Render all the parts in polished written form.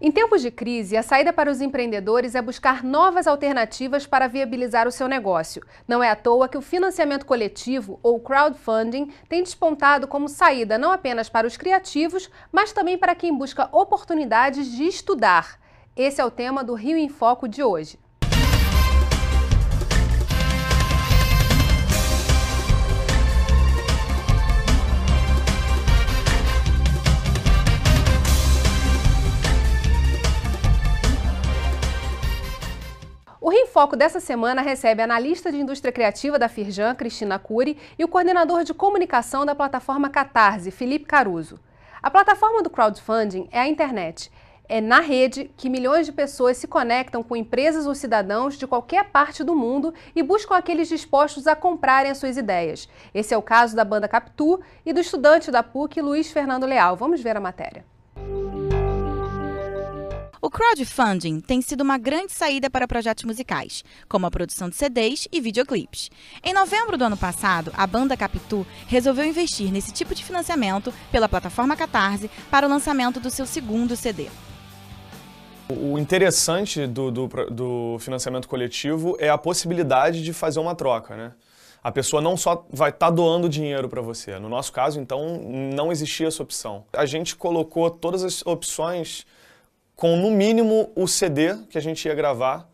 Em tempos de crise, a saída para os empreendedores é buscar novas alternativas para viabilizar o seu negócio. Não é à toa que o financiamento coletivo, ou crowdfunding, tem despontado como saída não apenas para os criativos, mas também para quem busca oportunidades de estudar. Esse é o tema do Rio em Foco de hoje. O Rio em Foco dessa semana recebe a analista de indústria criativa da Firjan, Cristina Cury, e o coordenador de comunicação da plataforma Catarse, Felipe Caruso. A plataforma do crowdfunding é a internet. É na rede que milhões de pessoas se conectam com empresas ou cidadãos de qualquer parte do mundo e buscam aqueles dispostos a comprarem as suas ideias. Esse é o caso da banda Capitu e do estudante da PUC, Luiz Fernando Leal. Vamos ver a matéria. O crowdfunding tem sido uma grande saída para projetos musicais, como a produção de CDs e videoclipes. Em novembro do ano passado, a banda Capitu resolveu investir nesse tipo de financiamento pela plataforma Catarse para o lançamento do seu segundo CD. O interessante do financiamento coletivo é a possibilidade de fazer uma troca, né? A pessoa não só vai estar doando dinheiro para você. No nosso caso, então, não existia essa opção. A gente colocou todas as opções com, no mínimo, o CD que a gente ia gravar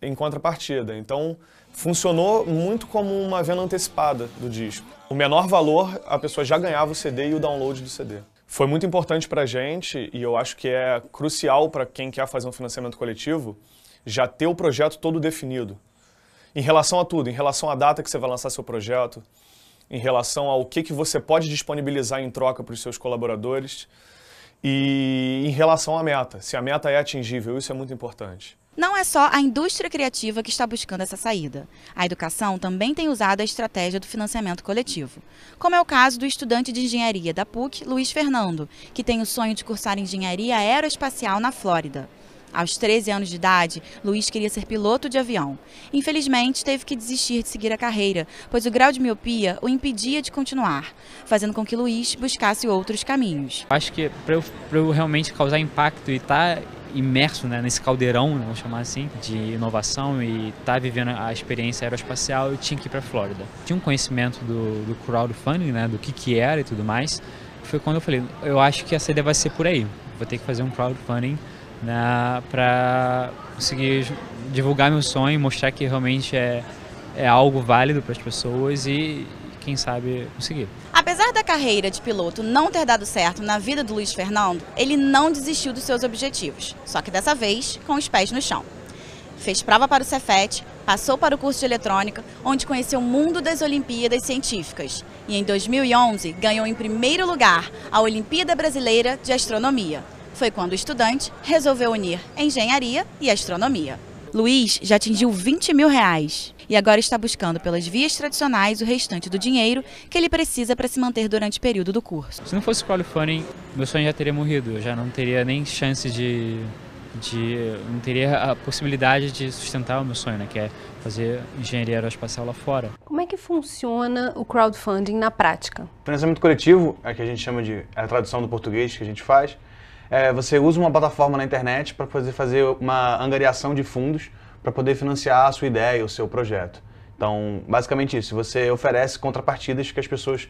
em contrapartida. Então, funcionou muito como uma venda antecipada do disco. O menor valor, a pessoa já ganhava o CD e o download do CD. Foi muito importante para a gente, e eu acho que é crucial para quem quer fazer um financiamento coletivo, já ter o projeto todo definido. Em relação a tudo, em relação à data que você vai lançar seu projeto, em relação ao que você pode disponibilizar em troca para os seus colaboradores, e em relação à meta, se a meta é atingível, isso é muito importante. Não é só a indústria criativa que está buscando essa saída. A educação também tem usado a estratégia do financiamento coletivo, como é o caso do estudante de engenharia da PUC, Luiz Fernando, que tem o sonho de cursar engenharia aeroespacial na Flórida. Aos 13 anos de idade, Luiz queria ser piloto de avião. Infelizmente, teve que desistir de seguir a carreira, pois o grau de miopia o impedia de continuar, fazendo com que Luiz buscasse outros caminhos. Acho que para eu realmente causar impacto e estar imerso, né, nesse caldeirão, vamos chamar assim, de inovação e estar vivendo a experiência aeroespacial, eu tinha que ir para a Flórida. Tinha um conhecimento do crowdfunding, né, do que era e tudo mais. Foi quando eu falei, eu acho que essa ideia vai ser por aí. Vou ter que fazer um crowdfunding, né, para conseguir divulgar meu sonho, mostrar que realmente é algo válido para as pessoas e, quem sabe, conseguir. Apesar da carreira de piloto não ter dado certo na vida do Luiz Fernando, ele não desistiu dos seus objetivos, só que dessa vez com os pés no chão. Fez prova para o Cefet, passou para o curso de eletrônica, onde conheceu o mundo das Olimpíadas Científicas. E em 2011 ganhou em primeiro lugar a Olimpíada Brasileira de Astronomia. Foi quando o estudante resolveu unir engenharia e astronomia. Luiz já atingiu R$20 mil e agora está buscando pelas vias tradicionais o restante do dinheiro que ele precisa para se manter durante o período do curso. Se não fosse crowdfunding, meu sonho já teria morrido, eu já não teria nem chance não teria a possibilidade de sustentar o meu sonho, né, que é fazer engenharia aeroespacial lá fora. Como é que funciona o crowdfunding na prática? O financiamento coletivo, é que a gente chama de a tradução do português que a gente faz, você usa uma plataforma na internet para fazer uma angariação de fundos para poder financiar a sua ideia, o seu projeto. Então, basicamente isso, você oferece contrapartidas que as pessoas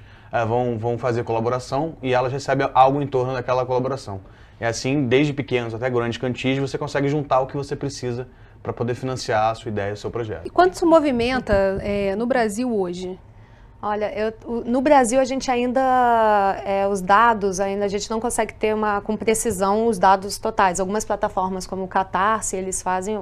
vão fazer colaboração e elas recebem algo em torno daquela colaboração. E assim, desde pequenos até grandes quantias, você consegue juntar o que você precisa para poder financiar a sua ideia, o seu projeto. E quanto se movimenta no Brasil hoje? Olha, no Brasil a gente ainda, os dados, a gente não consegue ter com precisão os dados totais. Algumas plataformas como o Catarse, eles fazem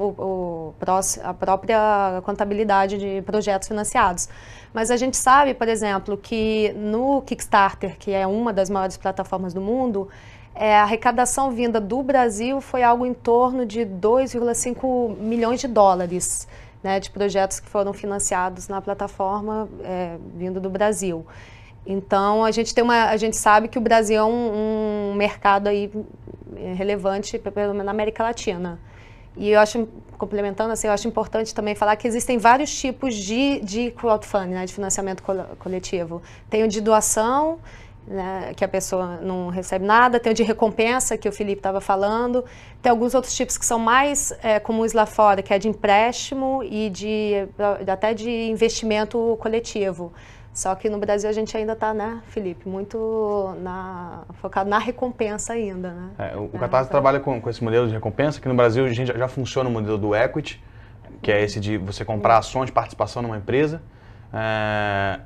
a própria contabilidade de projetos financiados. Mas a gente sabe, por exemplo, que no Kickstarter, que é uma das maiores plataformas do mundo, a arrecadação vinda do Brasil foi algo em torno de 2,5 milhões de dólares. Né, de projetos que foram financiados na plataforma vindo do Brasil. Então a gente sabe que o Brasil é um mercado aí relevante na América Latina. E eu acho, complementando assim, eu acho importante também falar que existem vários tipos de crowdfunding, né, de financiamento coletivo. Tem o de doação, né, que a pessoa não recebe nada, tem o de recompensa, que o Felipe estava falando, tem alguns outros tipos que são mais comuns lá fora, que é de empréstimo e até de investimento coletivo. Só que no Brasil a gente ainda está, né, Felipe, muito focado na recompensa ainda, né? O Catarse trabalha com esse modelo de recompensa, que no Brasil a gente já funciona o modelo do equity, que é esse de você comprar ações, participação numa empresa,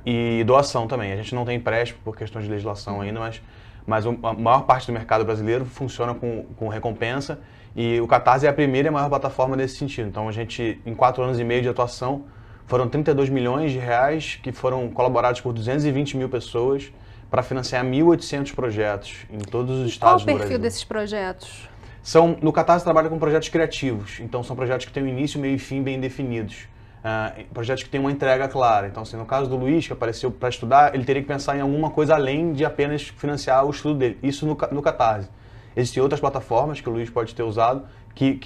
e doação também. A gente não tem empréstimo por questões de legislação ainda, mas a maior parte do mercado brasileiro funciona com recompensa, e o Catarse é a primeira e a maior plataforma nesse sentido. Então a gente, em 4 anos e meio de atuação, foram 32 milhões de reais que foram colaborados por 220 mil pessoas para financiar 1.800 projetos em todos os estados do Brasil. Qual o perfil desses projetos? No Catarse trabalha com projetos criativos, então são projetos que têm um início, meio e fim bem definidos. Projetos que têm uma entrega clara. Então, assim, no caso do Luiz, que apareceu para estudar, ele teria que pensar em alguma coisa além de apenas financiar o estudo dele. Isso no Catarse. Existem outras plataformas que o Luiz pode ter usado que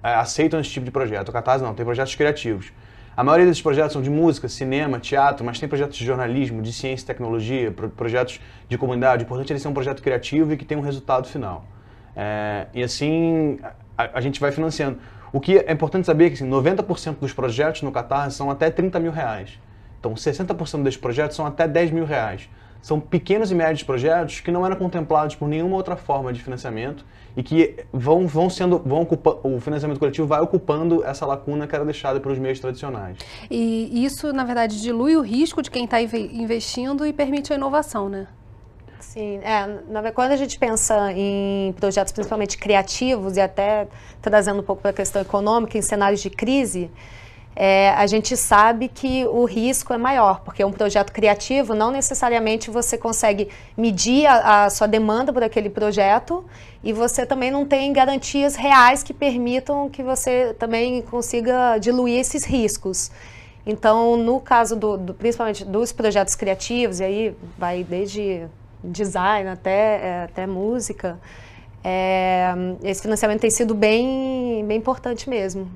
aceitam esse tipo de projeto. O Catarse não, tem projetos criativos. A maioria desses projetos são de música, cinema, teatro, mas tem projetos de jornalismo, de ciência e tecnologia, projetos de comunidade. O importante é ele ser um projeto criativo e que tenha um resultado final. E assim, a gente vai financiando. O que é importante saber é que assim, 90% dos projetos no Catarse são até 30 mil reais. Então, 60% desses projetos são até 10 mil reais. São pequenos e médios projetos que não eram contemplados por nenhuma outra forma de financiamento e que o financiamento coletivo vai ocupando essa lacuna que era deixada pelos meios tradicionais. E isso, na verdade, dilui o risco de quem está investindo e permite a inovação, né? Sim, quando a gente pensa em projetos principalmente criativos e até trazendo um pouco para a questão econômica, em cenários de crise, a gente sabe que o risco é maior, porque um projeto criativo não necessariamente você consegue medir a sua demanda por aquele projeto e você também não tem garantias reais que permitam que você também consiga diluir esses riscos. Então, no caso principalmente dos projetos criativos, e aí vai desde design até música, esse financiamento tem sido bem importante mesmo.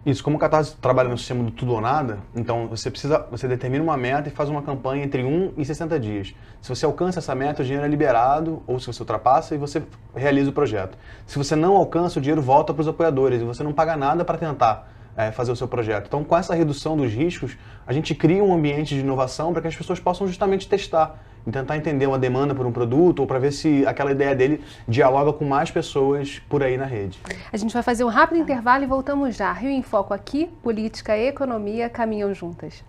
Isso, como o Catarse trabalha no sistema do tudo ou nada, então você determina uma meta e faz uma campanha entre 1 e 60 dias. Se você alcança essa meta, o dinheiro é liberado, ou se você ultrapassa, e você realiza o projeto. Se você não alcança, o dinheiro volta para os apoiadores e você não paga nada para tentar fazer o seu projeto. Então, com essa redução dos riscos, a gente cria um ambiente de inovação para que as pessoas possam justamente testar e tentar entender uma demanda por um produto ou para ver se aquela ideia dele dialoga com mais pessoas por aí na rede. A gente vai fazer um rápido intervalo e voltamos já. Rio em Foco aqui, política e economia caminham juntas.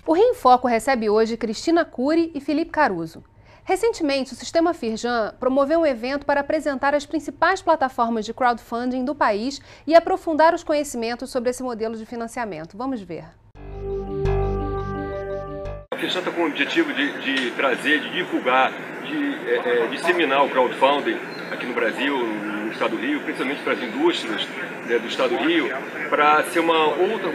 O Rio em Foco recebe hoje Cristina Curi e Felipe Caruso. Recentemente, o Sistema Firjan promoveu um evento para apresentar as principais plataformas de crowdfunding do país e aprofundar os conhecimentos sobre esse modelo de financiamento. Vamos ver. A Firjan está com o objetivo de trazer, de divulgar, de disseminar o crowdfunding aqui no Brasil, no estado do Rio, principalmente para as indústrias do estado do Rio, para ser uma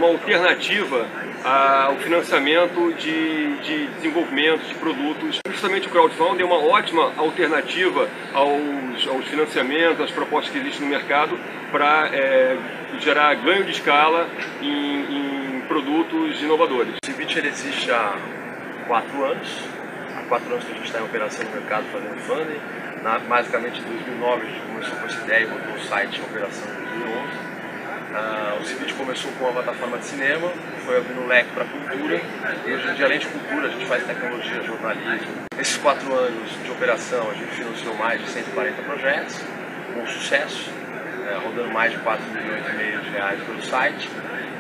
alternativa ao financiamento de desenvolvimento de produtos. Justamente o crowdfunding é uma ótima alternativa aos financiamentos, às propostas que existem no mercado para gerar ganho de escala em produtos inovadores. O Civit existe há 4 anos. Há 4 anos que a gente está em operação no mercado fazendo funding. Basicamente, em 2009 a gente começou com essa ideia e botou o site em operação em 2011. O Civit começou com uma plataforma de cinema, foi abrindo um leque para cultura, e hoje em dia, além de cultura, a gente faz tecnologia, jornalismo. Nesses 4 anos de operação, a gente financiou mais de 140 projetos, com sucesso, rodando mais de 4 milhões e meio de reais pelo site.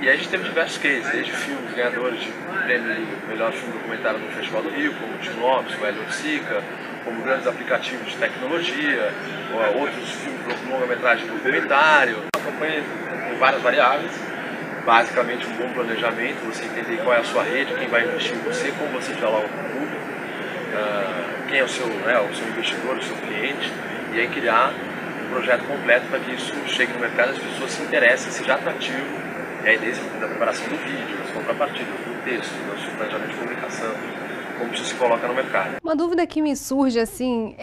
E aí a gente teve diversos cases, desde filmes ganhadores de prêmio de melhor filme documentário do Festival do Rio, como o Tim Lopes, o Hélio Sica, como grandes aplicativos de tecnologia, ou outros filmes de longa-metragem documentário. A campanha tem várias variáveis, basicamente um bom planejamento, você entender qual é a sua rede, quem vai investir em você, como você dialoga com o público, quem é o seu investidor, o seu cliente, e aí criar um projeto completo para que isso chegue no mercado, as pessoas se interessem, seja atrativo. E aí desde a preparação do vídeo, das contrapartidas, do texto, do planejamento de comunicação, como isso se coloca no mercado. Uma dúvida que me surge, assim,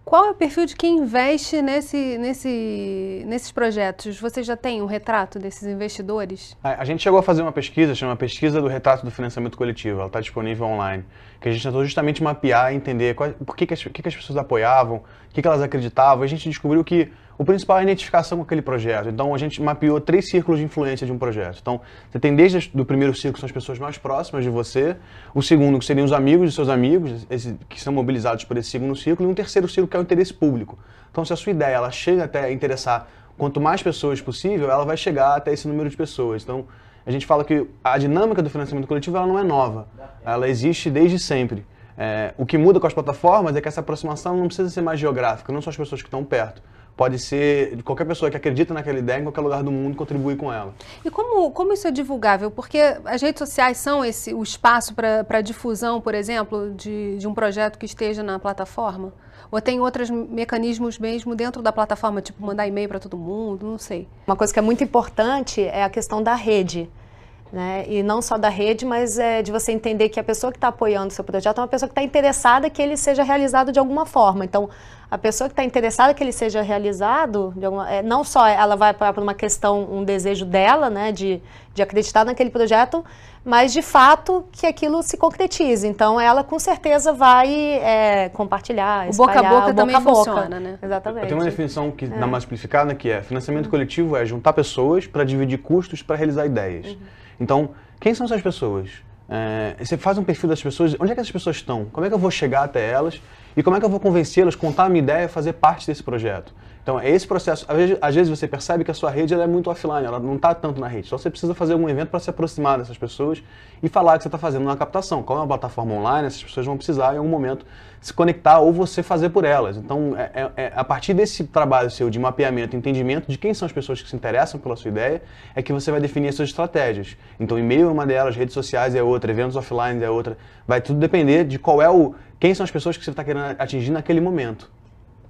qual é o perfil de quem investe nesses projetos? Você já tem um retrato desses investidores? A gente chegou a fazer uma pesquisa, chama Pesquisa do Retrato do Financiamento Coletivo, ela está disponível online, que a gente tentou justamente mapear e entender por que as pessoas apoiavam, o que elas acreditavam, e a gente descobriu que o principal é a identificação com aquele projeto. Então, a gente mapeou 3 círculos de influência de um projeto. Então, você tem desde o primeiro círculo, que são as pessoas mais próximas de você, o segundo, que seriam os amigos de seus amigos, que são mobilizados por esse segundo círculo, e um terceiro círculo, que é o interesse público. Então, se a sua ideia ela chega até a interessar quanto mais pessoas possível, ela vai chegar até esse número de pessoas. Então, a gente fala que a dinâmica do financiamento coletivo ela não é nova, ela existe desde sempre. O que muda com as plataformas é que essa aproximação não precisa ser mais geográfica, não são as pessoas que estão perto. Pode ser de qualquer pessoa que acredita naquela ideia em qualquer lugar do mundo contribuir com ela. E como isso é divulgável? Porque as redes sociais são o espaço para difusão, por exemplo, de um projeto que esteja na plataforma? Ou tem outros mecanismos mesmo dentro da plataforma, tipo mandar e-mail para todo mundo, não sei. Uma coisa que é muito importante é a questão da rede. Né? E não só da rede, mas de você entender que a pessoa que está apoiando o seu projeto é uma pessoa que está interessada que ele seja realizado de alguma forma. Então, a pessoa que está interessada que ele seja realizado, não só ela vai para uma questão, um desejo dela, né, de acreditar naquele projeto, mas de fato que aquilo se concretize. Então, ela com certeza vai compartilhar, espalhar. O boca a boca também funciona, né? Exatamente. Eu tenho uma definição que dá mais simplificada, que é financiamento coletivo é juntar pessoas para dividir custos para realizar ideias. Então, quem são essas pessoas? Você faz um perfil das pessoas, onde é que essas pessoas estão? Como é que eu vou chegar até elas? E como é que eu vou convencê-las, contar a minha ideia e fazer parte desse projeto? Então, é esse processo. Às vezes você percebe que a sua rede ela é muito offline, ela não está tanto na rede. Então, você precisa fazer algum evento para se aproximar dessas pessoas e falar que você está fazendo uma captação. Como é uma plataforma online, essas pessoas vão precisar, em algum momento, se conectar ou você fazer por elas. Então, a partir desse trabalho seu de mapeamento, entendimento de quem são as pessoas que se interessam pela sua ideia, é que você vai definir as suas estratégias. Então, e-mail é uma delas, redes sociais é outra, eventos offline é outra. Vai tudo depender de quem são as pessoas que você está querendo atingir naquele momento.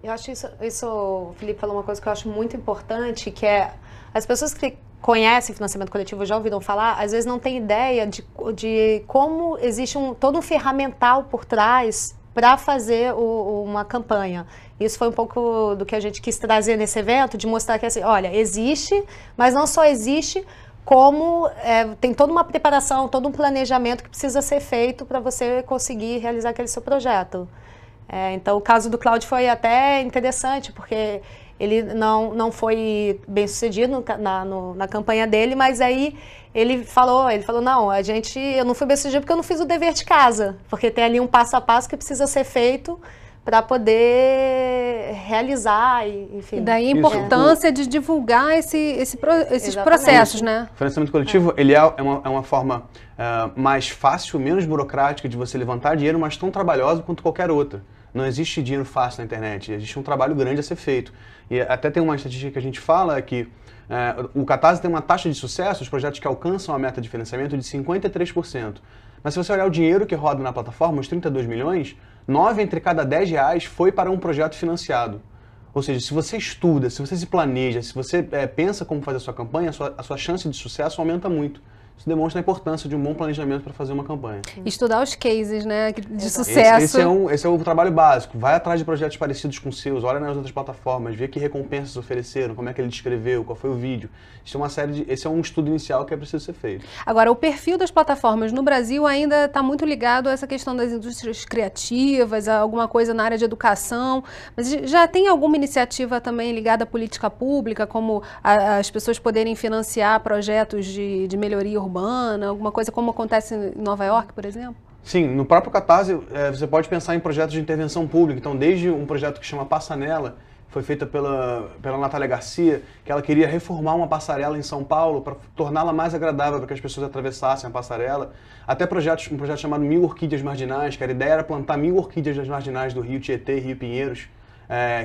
Eu acho isso, o Felipe falou uma coisa que eu acho muito importante, que é as pessoas que conhecem financiamento coletivo, já ouviram falar, às vezes não têm ideia de como existe todo um ferramental por trás para fazer uma campanha. Isso foi um pouco do que a gente quis trazer nesse evento, de mostrar que assim, olha, existe, mas não só existe, como tem toda uma preparação, todo um planejamento que precisa ser feito para você conseguir realizar aquele seu projeto. Então, o caso do Cláudio foi até interessante, porque ele não foi bem sucedido na campanha dele, mas aí ele falou, não, eu não fui bem sucedido porque eu não fiz o dever de casa, porque tem ali um passo a passo que precisa ser feito para poder realizar, enfim. E daí a importância de divulgar esses processos, né? O financiamento coletivo ele é uma forma mais fácil, menos burocrática de você levantar dinheiro, mas tão trabalhosa quanto qualquer outra. Não existe dinheiro fácil na internet, existe um trabalho grande a ser feito. E até tem uma estatística que a gente fala que o Catarse tem uma taxa de sucesso, os projetos que alcançam a meta de financiamento de 53%. Mas se você olhar o dinheiro que roda na plataforma, os 32 milhões, 9 entre cada 10 reais foi para um projeto financiado. Ou seja, se você estuda, se você se planeja, se você pensa como fazer a sua campanha, a sua chance de sucesso aumenta muito. Isso demonstra a importância de um bom planejamento para fazer uma campanha. Estudar os cases, né, de sucesso. Esse é o trabalho básico. Vai atrás de projetos parecidos com os seus, olha nas outras plataformas, vê que recompensas ofereceram, como é que ele descreveu, qual foi o vídeo. Esse é um estudo inicial que é preciso ser feito. Agora, o perfil das plataformas no Brasil ainda está muito ligado a essa questão das indústrias criativas, a alguma coisa na área de educação. Mas já tem alguma iniciativa também ligada à política pública, como as pessoas poderem financiar projetos de melhoria urbana, alguma coisa como acontece em Nova York, por exemplo? Sim, no próprio Catarse você pode pensar em projetos de intervenção pública. Então, desde um projeto que chama Passanela, foi feita pela Natália Garcia, que ela queria reformar uma passarela em São Paulo para torná-la mais agradável para que as pessoas atravessassem a passarela, até um projeto chamado 1000 Orquídeas Marginais, que a ideia era plantar 1000 orquídeas nas marginais do Rio Tietê e Rio Pinheiros,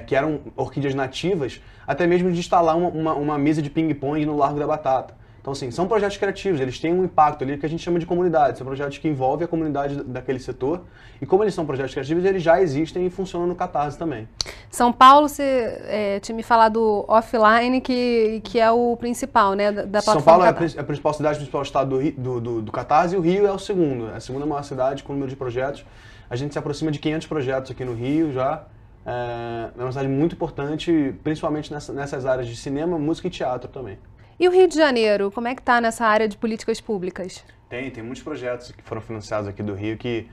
que eram orquídeas nativas, até mesmo de instalar uma mesa de ping-pong no Largo da Batata. Então, assim, são projetos criativos, eles têm um impacto ali que a gente chama de comunidade. São projetos que envolvem a comunidade daquele setor. E como eles são projetos criativos, eles já existem e funcionam no Catarse também. São Paulo, você tinha me falado do offline, que é o principal, né, da plataforma. São Paulo Catarse. é a principal cidade, o principal estado do Catarse, e o Rio é o segundo. É a segunda maior cidade com o número de projetos. A gente se aproxima de 500 projetos aqui no Rio já. É uma cidade muito importante, principalmente nessas áreas de cinema, música e teatro também. E o Rio de Janeiro, como é que está nessa área de políticas públicas? Tem muitos projetos que foram financiados aqui do Rio que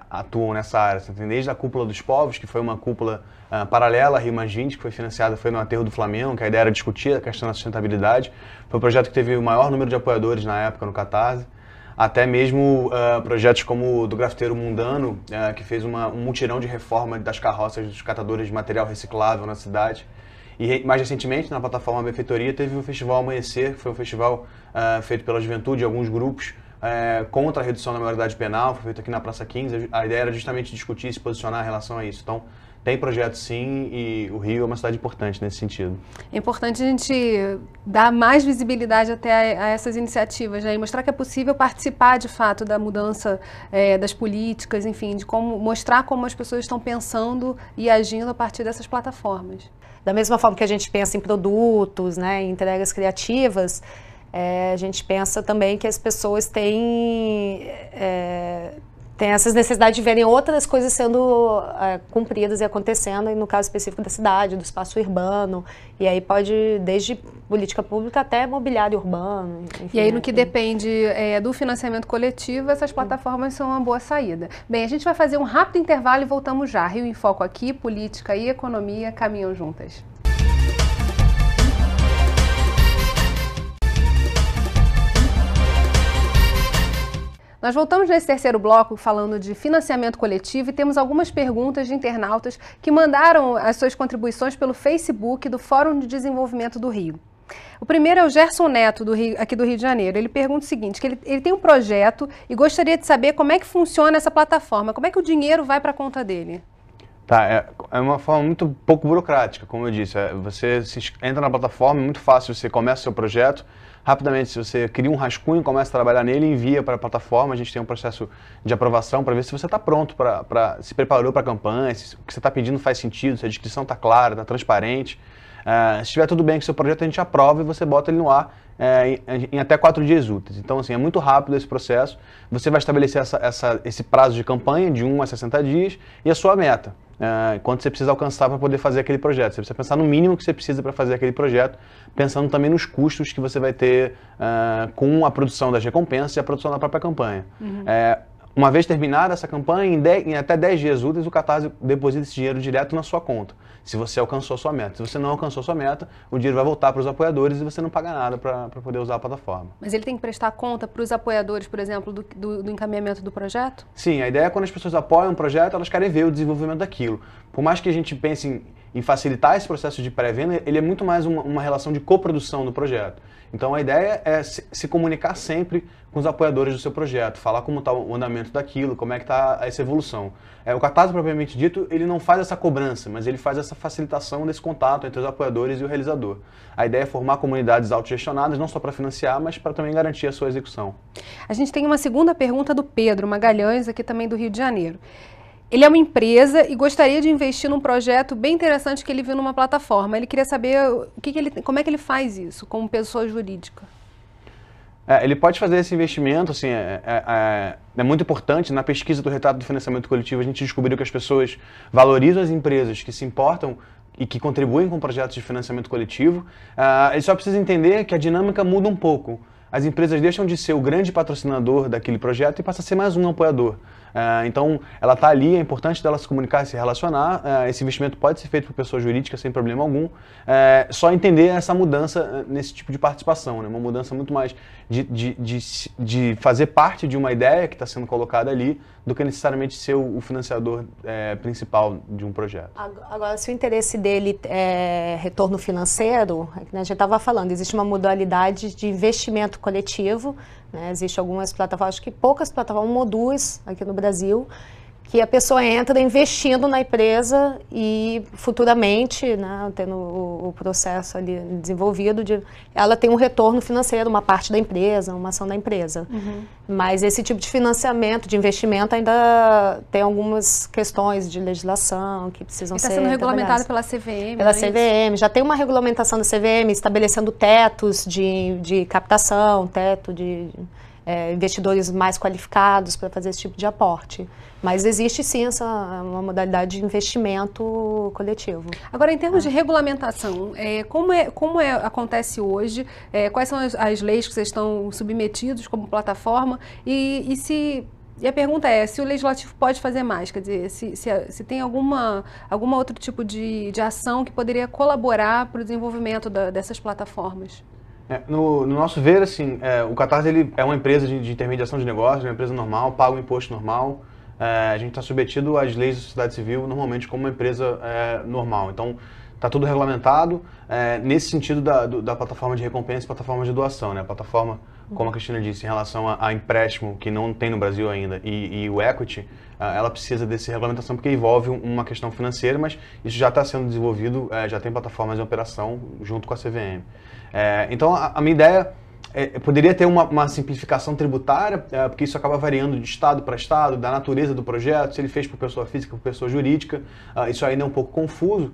atuam nessa área. Tem desde a Cúpula dos Povos, que foi uma cúpula paralela à Rio Mais 20, que foi financiada, foi no aterro do Flamengo, que a ideia era discutir a questão da sustentabilidade. Foi um projeto que teve o maior número de apoiadores na época no Catarse. Até mesmo projetos como o do Grafiteiro Mundano, que fez um mutirão de reforma das carroças dos catadores de material reciclável na cidade. E mais recentemente, na plataforma Benfeitoria, teve o Festival Amanhecer, que foi um festival feito pela juventude e alguns grupos contra a redução da maioridade penal, foi feito aqui na Praça 15. A ideia era justamente discutir e se posicionar em relação a isso. Então, tem projetos sim, e o Rio é uma cidade importante nesse sentido. É importante a gente dar mais visibilidade até a essas iniciativas, né? E mostrar que é possível participar de fato da mudança das políticas, enfim, de como mostrar como as pessoas estão pensando e agindo a partir dessas plataformas. Da mesma forma que a gente pensa em produtos, né, em entregas criativas, a gente pensa também que as pessoas têm essas necessidades de verem outras coisas sendo cumpridas e acontecendo, e no caso específico da cidade, do espaço urbano, e aí pode desde política pública até mobiliário urbano. Enfim, e aí no que depende do financiamento coletivo, essas plataformas são uma boa saída. Bem, a gente vai fazer um rápido intervalo e voltamos já. Rio em Foco aqui, política e economia caminham juntas. Nós voltamos nesse terceiro bloco falando de financiamento coletivo e temos algumas perguntas de internautas que mandaram as suas contribuições pelo Facebook do Fórum de Desenvolvimento do Rio. O primeiro é o Gerson Neto, aqui do Rio de Janeiro. Ele pergunta o seguinte, que ele tem um projeto e gostaria de saber como é que funciona essa plataforma, como é que o dinheiro vai para a conta dele? Tá, é uma forma muito pouco burocrática, como eu disse. Você entra na plataforma, é muito fácil, você começa o seu projeto, rapidamente se você cria um rascunho, começa a trabalhar nele, envia para a plataforma, a gente tem um processo de aprovação para ver se você está pronto, se preparou para a campanha, se o que você está pedindo faz sentido, se a descrição está clara, está transparente. Se estiver tudo bem com o seu projeto, a gente aprova e você bota ele no ar em até 4 dias úteis. Então, assim, é muito rápido esse processo. Você vai estabelecer esse prazo de campanha de 1 a 60 dias e a sua meta. Quanto você precisa alcançar para poder fazer aquele projeto. Você precisa pensar no mínimo que você precisa para fazer aquele projeto, pensando também nos custos que você vai ter com a produção das recompensas e a produção da própria campanha. Uhum. Uma vez terminada essa campanha, em até 10 dias úteis, o Catarse deposita esse dinheiro direto na sua conta, se você alcançou a sua meta. Se você não alcançou a sua meta, o dinheiro vai voltar para os apoiadores e você não paga nada para poder usar a plataforma. Mas ele tem que prestar conta para os apoiadores, por exemplo, do encaminhamento do projeto? Sim, a ideia é quando as pessoas apoiam um projeto, elas querem ver o desenvolvimento daquilo. Por mais que a gente pense em facilitar esse processo de pré-venda, ele é muito mais uma relação de coprodução do projeto. Então a ideia é se comunicar sempre com os apoiadores do seu projeto, falar como está o andamento daquilo, como é que está essa evolução. O Catarse, propriamente dito, ele não faz essa cobrança, mas ele faz essa facilitação desse contato entre os apoiadores e o realizador. A ideia é formar comunidades autogestionadas, não só para financiar, mas para também garantir a sua execução. A gente tem uma segunda pergunta do Pedro Magalhães, aqui também do Rio de Janeiro. Ele é uma empresa e gostaria de investir num projeto bem interessante que ele viu numa plataforma. Ele queria saber como é que ele faz isso, como pessoa jurídica. Ele pode fazer esse investimento, assim, é muito importante. Na pesquisa do retrato do financiamento coletivo, a gente descobriu que as pessoas valorizam as empresas que se importam e que contribuem com projetos de financiamento coletivo. Eles só precisam entender que a dinâmica muda um pouco. As empresas deixam de ser o grande patrocinador daquele projeto e passa a ser mais um apoiador. Então, ela está ali, é importante dela se comunicar e se relacionar. Esse investimento pode ser feito por pessoa jurídica sem problema algum. Só entender essa mudança nesse tipo de participação, né? Uma mudança muito mais de fazer parte de uma ideia que está sendo colocada ali do que necessariamente ser o financiador principal de um projeto. Agora, se o interesse dele é retorno financeiro, a gente estava falando, existe uma modalidade de investimento coletivo, né? Existem algumas plataformas, acho que poucas plataformas, uma ou duas aqui no Brasil, que a pessoa entra investindo na empresa e futuramente, né, tendo o processo ali desenvolvido, ela tem um retorno financeiro, uma parte da empresa, uma ação da empresa. Mas esse tipo de financiamento, de investimento, ainda tem algumas questões de legislação que precisam ser trabalhadas. Está sendo regulamentado pela CVM. Pela CVM, já tem uma regulamentação da CVM estabelecendo tetos de captação, teto de investidores mais qualificados para fazer esse tipo de aporte. Mas existe sim uma modalidade de investimento coletivo. Agora, em termos de regulamentação, como acontece hoje? Quais são as leis que vocês estão submetidos como plataforma? E a pergunta é, se o Legislativo pode fazer mais? Quer dizer, se tem alguma outro tipo de ação que poderia colaborar para o desenvolvimento dessas plataformas? No nosso ver, assim, o Catarse ele é uma empresa de intermediação de negócios, uma empresa normal, paga um imposto normal. A gente está submetido às leis da sociedade civil normalmente como uma empresa normal. Então, está tudo regulamentado nesse sentido da plataforma de recompensa e plataforma de doação. Né? A plataforma, como a Cristina disse, em relação a empréstimo, que não tem no Brasil ainda, e o equity, ela precisa dessa regulamentação porque envolve uma questão financeira, mas isso já está sendo desenvolvido, já tem plataformas em operação junto com a CVM. Então, a minha ideia poderia ter uma simplificação tributária, porque isso acaba variando de estado para estado, da natureza do projeto, se ele fez por pessoa física ou por pessoa jurídica, isso ainda é um pouco confuso.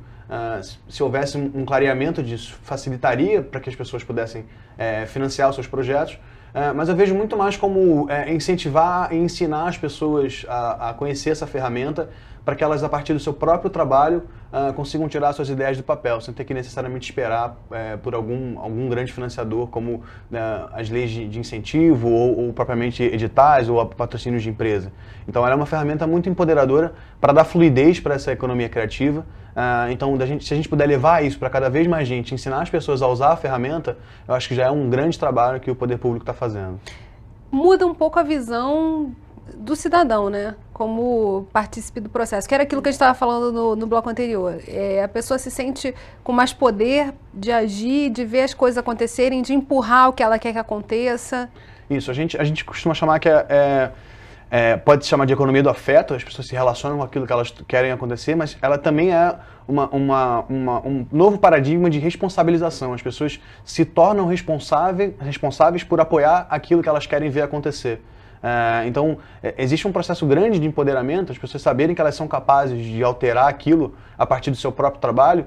Se houvesse um clareamento disso, facilitaria para que as pessoas pudessem financiar os seus projetos, mas eu vejo muito mais como incentivar e ensinar as pessoas a conhecer essa ferramenta para que elas, a partir do seu próprio trabalho, consigam tirar suas ideias do papel, sem ter que necessariamente esperar por algum grande financiador, como as leis de incentivo, ou propriamente editais, ou patrocínios de empresa. Então, ela é uma ferramenta muito empoderadora para dar fluidez para essa economia criativa. Então, se a gente puder levar isso para cada vez mais gente, ensinar as pessoas a usar a ferramenta, eu acho que já é um grande trabalho que o poder público está fazendo. Muda um pouco a visão do cidadão, né? Como partícipe do processo, que era aquilo que a gente estava falando no bloco anterior. A pessoa se sente com mais poder de agir, de ver as coisas acontecerem, de empurrar o que ela quer que aconteça. Isso, a gente costuma chamar que pode se chamar de economia do afeto, as pessoas se relacionam com aquilo que elas querem acontecer, mas ela também é um novo paradigma de responsabilização. As pessoas se tornam responsáveis por apoiar aquilo que elas querem ver acontecer. Então, existe um processo grande de empoderamento, as pessoas saberem que elas são capazes de alterar aquilo a partir do seu próprio trabalho,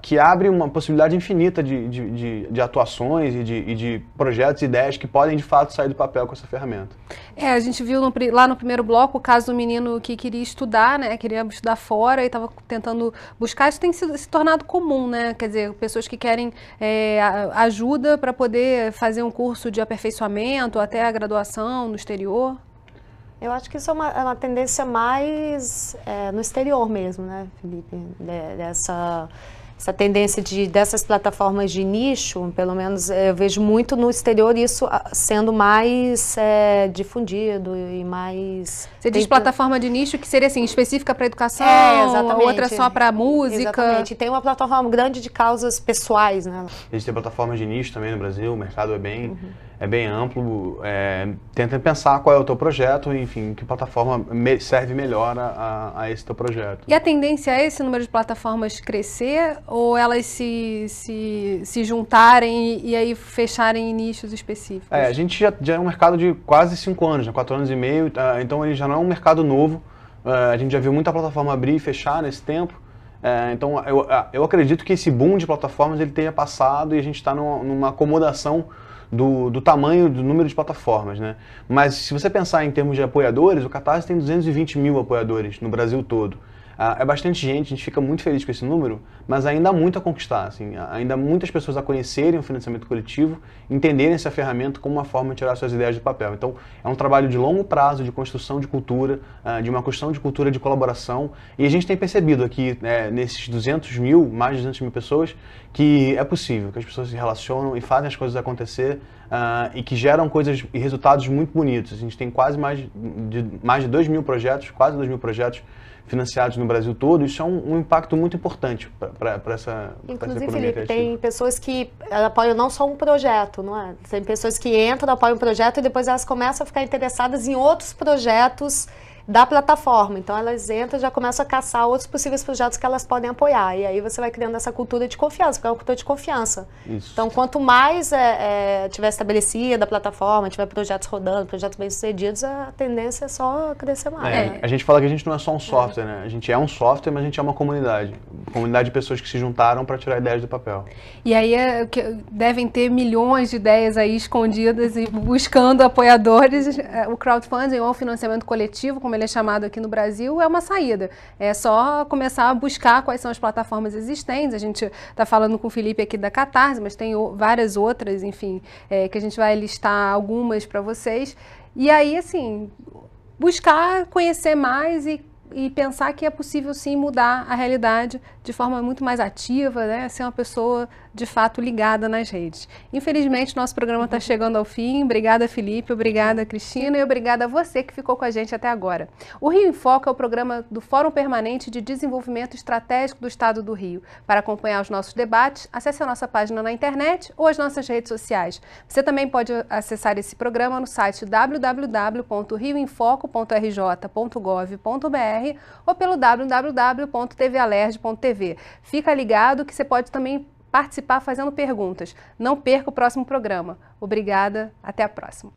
que abre uma possibilidade infinita de atuações e de projetos e ideias que podem, de fato, sair do papel com essa ferramenta. A gente viu lá no primeiro bloco o caso do menino que queria estudar, né? Queria estudar fora e estava tentando buscar. Isso tem se tornado comum, né? Quer dizer, pessoas que querem ajuda para poder fazer um curso de aperfeiçoamento, até a graduação no exterior. Eu acho que isso é uma tendência mais no exterior mesmo, né, Felipe? Essa tendência dessas plataformas de nicho, pelo menos eu vejo muito no exterior isso sendo mais difundido e mais... Você diz plataforma de nicho que seria assim, específica para educação, exatamente. Outra só para música. Exatamente, e tem uma plataforma grande de causas pessoais, né? Existem plataformas de nicho também no Brasil, o mercado é bem amplo, tenta pensar qual é o teu projeto, enfim, que plataforma serve melhor a esse teu projeto. E a tendência é esse número de plataformas crescer ou elas se juntarem e aí fecharem em nichos específicos? A gente já é um mercado de quase 5 anos, 4 anos e meio, então ele já não é um mercado novo, a gente já viu muita plataforma abrir e fechar nesse tempo. Então eu acredito que esse boom de plataformas ele tenha passado e a gente está numa acomodação do tamanho, do número de plataformas, né? Mas se você pensar em termos de apoiadores, o Catarse tem 220 mil apoiadores no Brasil todo. É bastante gente, a gente fica muito feliz com esse número, mas ainda há muito a conquistar, assim, ainda há muitas pessoas a conhecerem o financiamento coletivo, entenderem essa ferramenta como uma forma de tirar suas ideias do papel. Então, é um trabalho de longo prazo, de construção de cultura, de uma construção de cultura de colaboração, e a gente tem percebido aqui, nesses 200 mil, mais de 200 mil pessoas, que é possível, que as pessoas se relacionam e fazem as coisas acontecer, e que geram coisas e resultados muito bonitos. A gente tem quase mais de 2 mil projetos, quase 2 mil projetos financiados no Brasil todo. Isso é um impacto muito importante para essa Inclusive, economia Felipe, criativa. tem pessoas que apoiam não só um projeto, não é? Tem pessoas que entram, apoiam um projeto e depois elas começam a ficar interessadas em outros projetos da plataforma. Então elas entram e já começam a caçar outros possíveis projetos que elas podem apoiar. E aí você vai criando essa cultura de confiança, porque é uma cultura de confiança. Isso. Então quanto mais tiver estabelecida a plataforma, tiver projetos rodando, projetos bem-sucedidos, a tendência é só crescer mais. A gente fala que a gente não é só um software, né? A gente é um software, mas a gente é uma comunidade. Comunidade de pessoas que se juntaram para tirar ideias do papel. E aí devem ter milhões de ideias aí escondidas e buscando apoiadores. O crowdfunding ou o financiamento coletivo, como ele é chamado aqui no Brasil, é uma saída. É só começar a buscar quais são as plataformas existentes. A gente está falando com o Felipe aqui da Catarse, mas tem várias outras, enfim, que a gente vai listar algumas para vocês. E aí, assim, buscar conhecer mais e pensar que é possível sim mudar a realidade de forma muito mais ativa, né? Ser uma pessoa de fato ligada nas redes. Infelizmente, nosso programa está chegando ao fim. Obrigada, Felipe, obrigada, Cristina, e obrigada a você que ficou com a gente até agora. O Rio em Foco é o programa do Fórum Permanente de Desenvolvimento Estratégico do Estado do Rio. Para acompanhar os nossos debates, acesse a nossa página na internet ou as nossas redes sociais. Você também pode acessar esse programa no site www.rioemfoco.rj.gov.br ou pelo www.tvalerj.tv. Fica ligado que você pode também participar fazendo perguntas. Não perca o próximo programa. Obrigada, até a próxima.